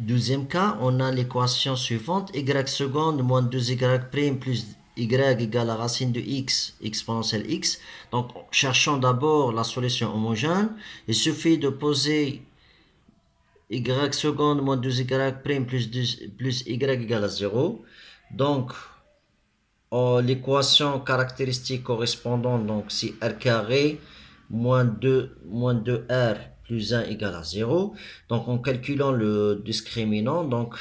Deuxième cas, on a l'équation suivante, y seconde moins 2y prime plus y égale à racine de x exponentielle x. Donc, cherchons d'abord la solution homogène. Il suffit de poser y seconde moins 2y prime plus y égale à 0. Donc, l'équation caractéristique correspondante, donc c'est r carré moins 2r plus 1 égale à 0. Donc en calculant le discriminant, donc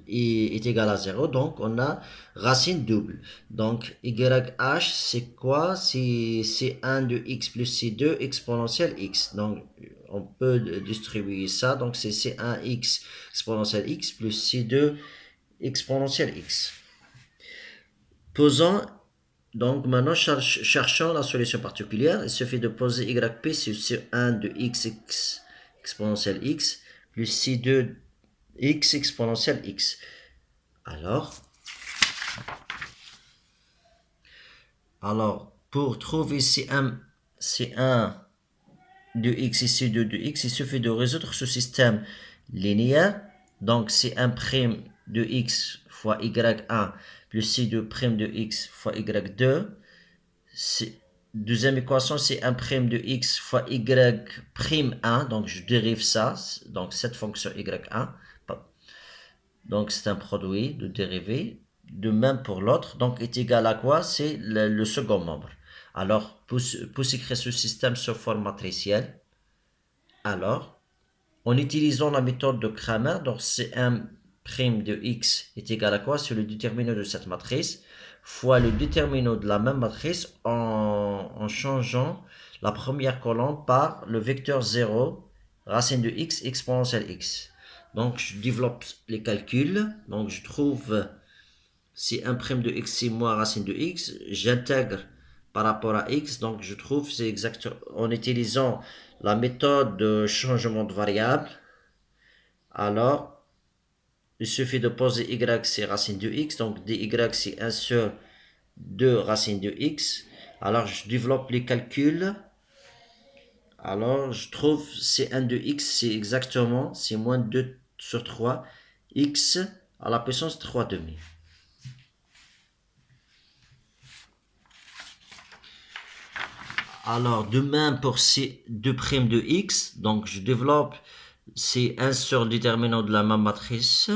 est égal à 0, donc on a racine double. Donc YH c'est quoi? C'est 1 de x plus C2 exponentielle x. Donc on peut distribuer ça, donc c'est C1x exponentielle x plus C2 exponentielle x. Posons, donc maintenant cherchons la solution particulière. Il suffit de poser yp sur 1 de x exponentielle x plus c2 x exponentielle x. Alors pour trouver c1 de x et c2 de x, il suffit de résoudre ce système linéaire. Donc c1' de x fois y1 plus c2' de x fois y2. Deuxième équation, c'est 1' de x fois y'1. Donc je dérive ça. Donc cette fonction y1. Donc c'est un produit de dérivée. De même pour l'autre. Donc est égal à quoi? C'est le second membre. Alors pour écrire ce système sous forme matricielle, alors en utilisant la méthode de Cramer, donc C1' de x est égal à quoi? C'est le déterminant de cette matrice fois le déterminant de la même matrice en changeant la première colonne par le vecteur 0 racine de x exponentielle x. Donc je développe les calculs. Donc je trouve C1' de x c'est moins racine de x. J'intègre par rapport à x, donc je trouve c'est exact en utilisant la méthode de changement de variable. Alors il suffit de poser y c'est racine de x, donc dy c'est 1 sur 2 racine de x. Alors je développe les calculs. Alors je trouve c1 de x c'est exactement c'est moins 2 sur 3 x à la puissance 3 demi. Alors, de même pour C2' de x, donc je développe C1 sur le déterminant de la même matrice,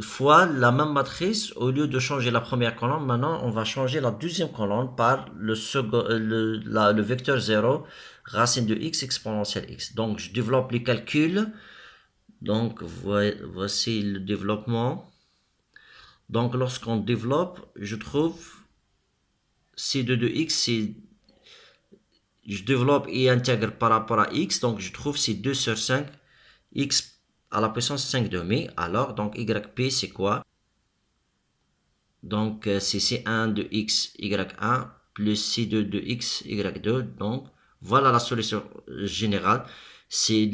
fois la même matrice, au lieu de changer la première colonne, maintenant on va changer la deuxième colonne par le vecteur 0, racine de x exponentielle x. Donc je développe les calculs, donc voici le développement. Donc lorsqu'on développe, je trouve C2 de x, je développe et intègre par rapport à x, donc je trouve c'est 2 sur 5 x à la puissance 5 demi. Alors donc yp c'est quoi? Donc c'est c1 de x y1 plus c2 de x y2. Donc voilà la solution générale. C'est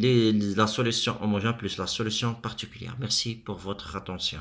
la solution homogène plus la solution particulière. Merci pour votre attention.